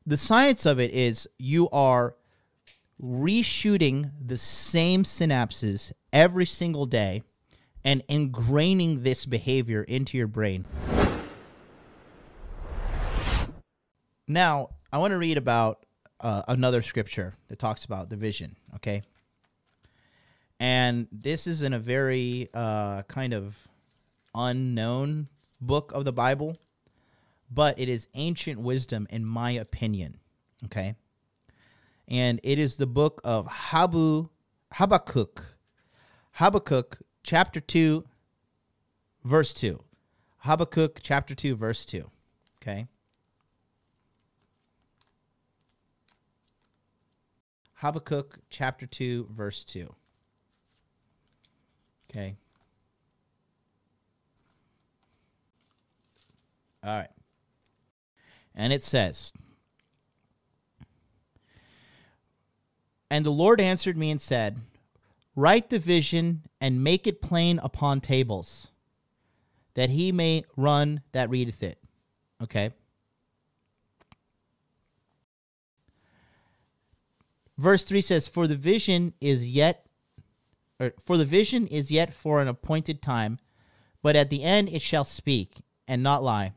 the science of it is you are reshooting the same synapses every single day and ingraining this behavior into your brain. Now, I want to read about another scripture that talks about the vision, okay? And this is in a very kind of unknown book of the Bible, but it is ancient wisdom in my opinion, okay? And it is the book of Habakkuk. Habakkuk, chapter 2, verse 2. Habakkuk, chapter 2, verse 2, okay? Habakkuk, chapter 2, verse 2. Okay. All right. And it says, "And the Lord answered me and said, write the vision and make it plain upon tables, that he may run that readeth it." Okay. Verse 3 says, For the vision is yet for an appointed time, but at the end it shall speak and not lie.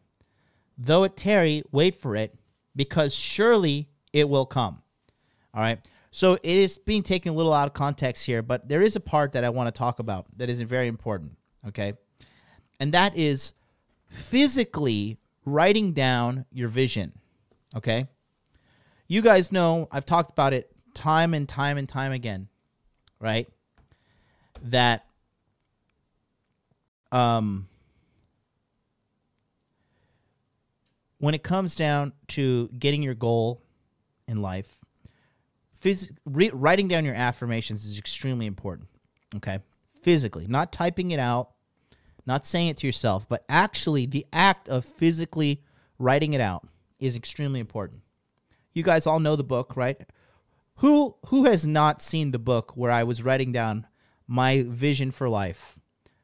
Though it tarry, wait for it, because surely it will come. All right. So it is being taken a little out of context here, but there is a part that I want to talk about that is very important. Okay. And that is physically writing down your vision. Okay. You guys know, I've talked about it time and time and time again, right? That when it comes down to getting your goal in life, writing down your affirmations is extremely important, okay? Physically, not typing it out, not saying it to yourself, but actually the act of physically writing it out is extremely important. You guys all know the book, right? Who has not seen the book where I was writing down my vision for life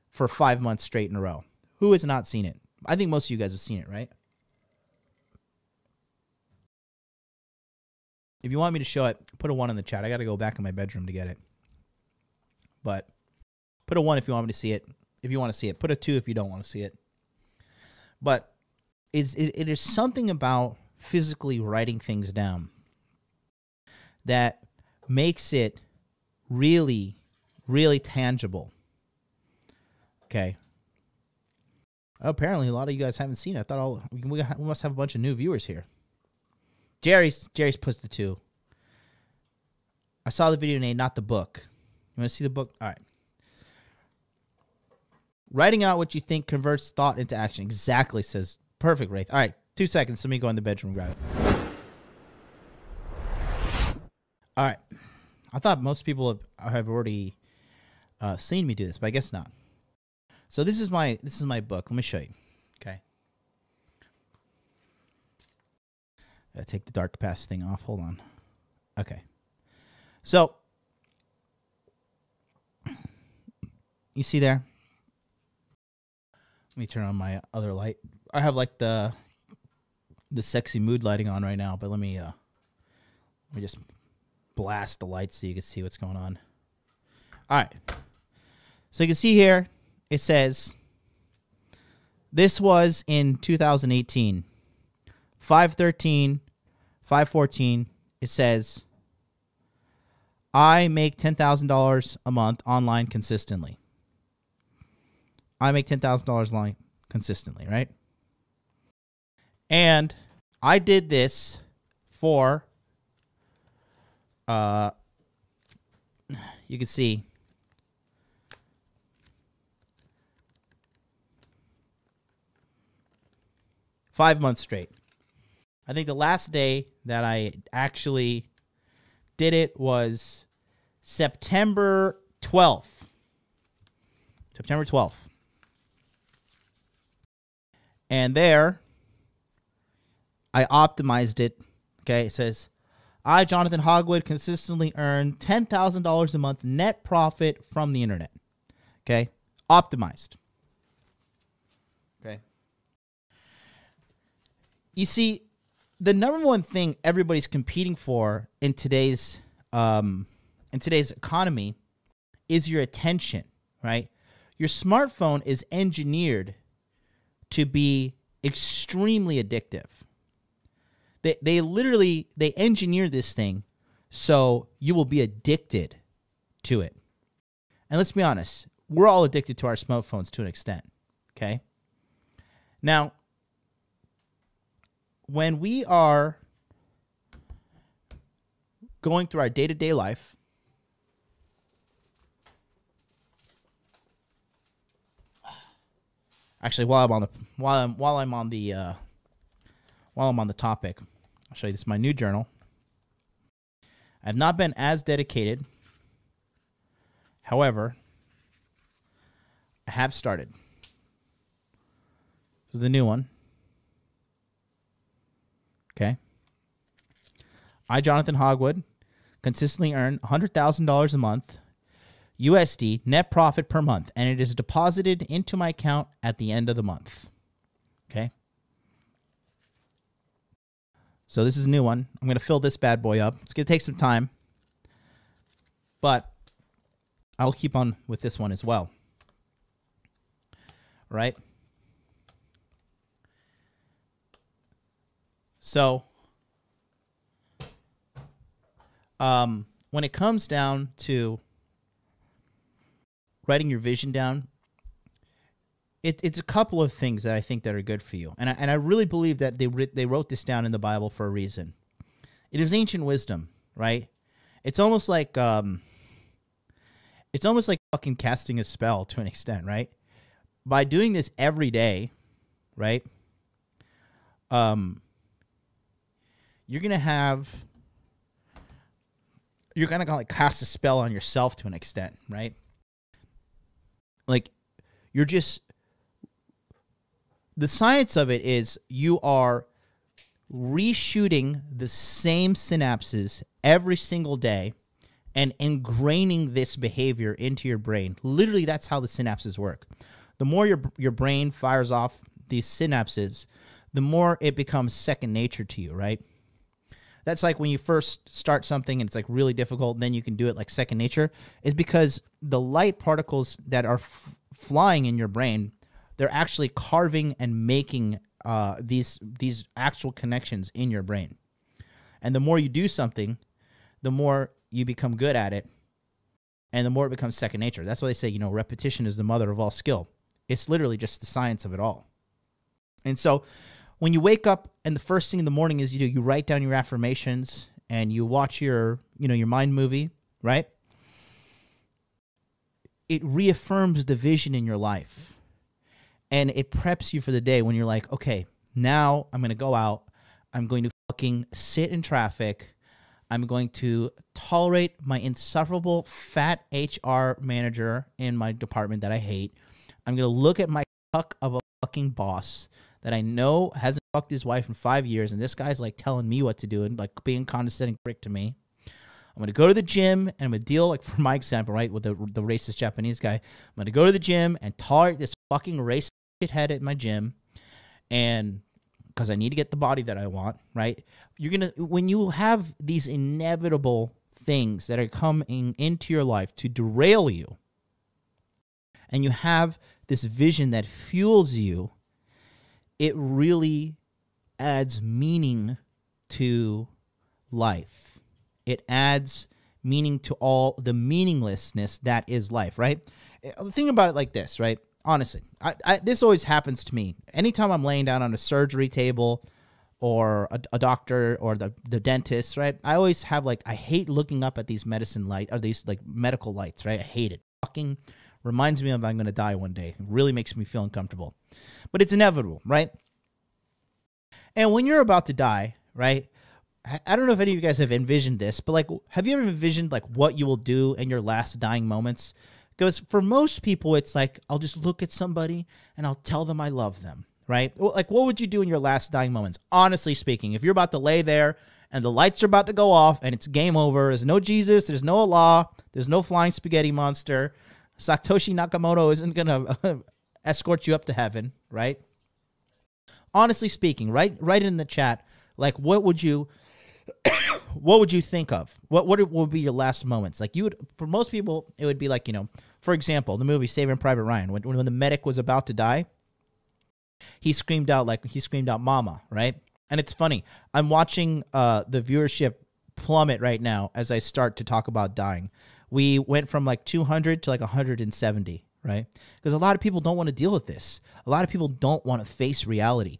for 5 months straight in a row? Who has not seen it? I think most of you guys have seen it, right? If you want me to show it, put a 1 in the chat. I got to go back in my bedroom to get it. But put a 1 if you want me to see it. If you want to see it. Put a 2 if you don't want to see it. But it is something about physically writing things down that makes it really, really tangible. Okay. Apparently, a lot of you guys haven't seen it. I thought we must have a bunch of new viewers here. Jerry's pushed the 2. I saw the video name, not the book. You want to see the book? All right. Writing out what you think converts thought into action. Exactly, says perfect, Wraith. All right, 2 seconds. Let me go in the bedroom and grab it. All right. I thought most people have already seen me do this, but I guess not. So this is my book. Let me show you. Okay. Gotta take the dark pass thing off. Hold on. Okay. So you see there? Let me turn on my other light. I have like the sexy mood lighting on right now, but let me just blast the lights so you can see what's going on. All right. So you can see here, it says, this was in 2018. 5/13, 5/14, it says, I make $10,000 a month online consistently. I make $10,000 online consistently, right? And I did this for, you can see, five months straight. I think the last day that I actually did it was September 12th. September 12th. And there, I optimized it. Okay, it says, I, Jonathan Hogwood, consistently earn $10,000 a month net profit from the internet. Okay, optimized. Okay. You see, the number one thing everybody's competing for in today's economy is your attention, right? Your smartphone is engineered to be extremely addictive. They literally engineer this thing so you will be addicted to it. And let's be honest, we're all addicted to our smartphones to an extent, okay? Now, when we are going through our day-to-day life, actually, while I'm on the topic, I'll show you this is my new journal. I've not been as dedicated. However, I have started. This is the new one. Okay. I, Jonathan Hogwood, consistently earn $100,000 a month USD net profit per month, and it is deposited into my account at the end of the month. Okay. So this is a new one. I'm going to fill this bad boy up. It's going to take some time, but I'll keep on with this one as well. Right? So, when it comes down to writing your vision down, it's a couple of things that I think that are good for you, and I really believe that they wrote this down in the Bible for a reason. It is ancient wisdom, right? It's almost like fucking casting a spell to an extent, right? By doing this every day, right? You're gonna like cast a spell on yourself to an extent, right? Like the science of it is you are reshooting the same synapses every single day and ingraining this behavior into your brain. Literally, that's how the synapses work. The more your brain fires off these synapses, the more it becomes second nature to you, right? That's like when you first start something and it's like really difficult, and then you can do it like second nature, is because the light particles that are flying in your brain, they're actually carving and making these actual connections in your brain. And the more you do something, the more you become good at it, and the more it becomes second nature. That's why they say, repetition is the mother of all skill. It's literally just the science of it all. And so when you wake up and the first thing in the morning is you write down your affirmations and you watch your mind movie, right? It reaffirms the vision in your life. And it preps you for the day when you're like, okay, now I'm going to go out. I'm going to fucking sit in traffic. I'm going to tolerate my insufferable fat HR manager in my department that I hate. I'm going to look at my cuck of a fucking boss that I know hasn't fucked his wife in 5 years, and this guy's like telling me what to do and like being a condescending prick to me. I'm going to go to the gym, and I'm going to deal, like for my example, right, with the racist Japanese guy. I'm going to go to the gym and tolerate this fucking racist shithead at my gym, and because I need to get the body that I want, right? When you have these inevitable things that are coming into your life to derail you, and you have this vision that fuels you, it really adds meaning to life. It adds meaning to all the meaninglessness that is life, right? Think about it like this, right? Honestly, this always happens to me. Anytime I'm laying down on a surgery table or a doctor or the dentist, right? I always have I hate looking up at these medicine lights or these medical lights, right? I hate it. Fucking reminds me of I'm going to die one day. It really makes me feel uncomfortable. But it's inevitable, right? And when you're about to die, right? I don't know if any of you guys have envisioned this, but have you ever envisioned what you will do in your last dying moments? Because for most people, it's I'll just look at somebody and I'll tell them I love them, right? What would you do in your last dying moments? Honestly speaking, if you're about to lay there and the lights are about to go off and it's game over, there's no Jesus, there's no Allah, there's no flying spaghetti monster, Satoshi Nakamoto isn't going to escort you up to heaven, right? Honestly speaking, write it in the chat, Like, what would you what would you think of? What would be your last moments? Like, you would, for most people, it would be like, you know, for example, the movie Saving Private Ryan, when the medic was about to die, he screamed out mama, right? And it's funny. I'm watching the viewership plummet right now as I start to talk about dying. We went from like 200 to like 170, right? Because a lot of people don't want to deal with this. A lot of people don't want to face reality.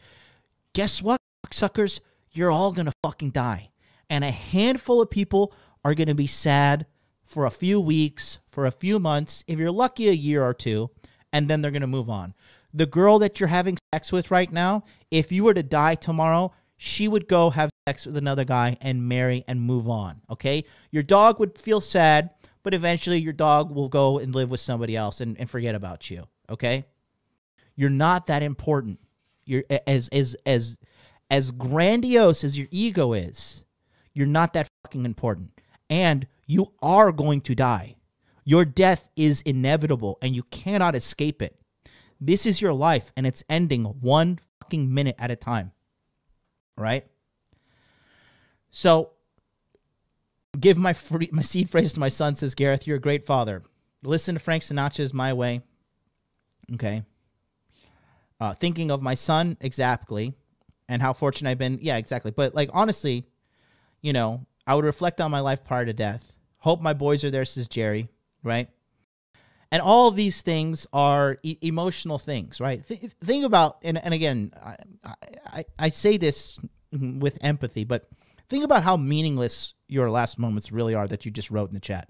Guess what, suckers? You're all going to fucking die. And a handful of people are going to be sad for a few weeks, for a few months, if you're lucky, a year or two, and then they're going to move on. The girl that you're having sex with right now, if you were to die tomorrow, she would go have sex with another guy and marry and move on, okay? Your dog would feel sad, but eventually your dog will go and live with somebody else and forget about you, okay? You're not that important. You're as grandiose as your ego is, you're not that fucking important. And you are going to die. Your death is inevitable and you cannot escape it. This is your life and it's ending one fucking minute at a time. Right? So, give my seed phrase to my son, says Gareth, you're a great father. Listen to Frank Sinatra's My Way. Okay. Thinking of my son, exactly. And how fortunate I've been. Yeah, exactly. But like, honestly, you know, I would reflect on my life prior to death. Hope my boys are there, says Jerry. Right? And all of these things are emotional things, right? Think about, and again, I say this with empathy, but think about how meaningless your last moments really are that you just wrote in the chat.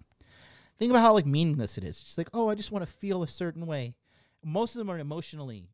Think about how like meaningless it is. It's just like, oh, I just want to feel a certain way. Most of them are emotionally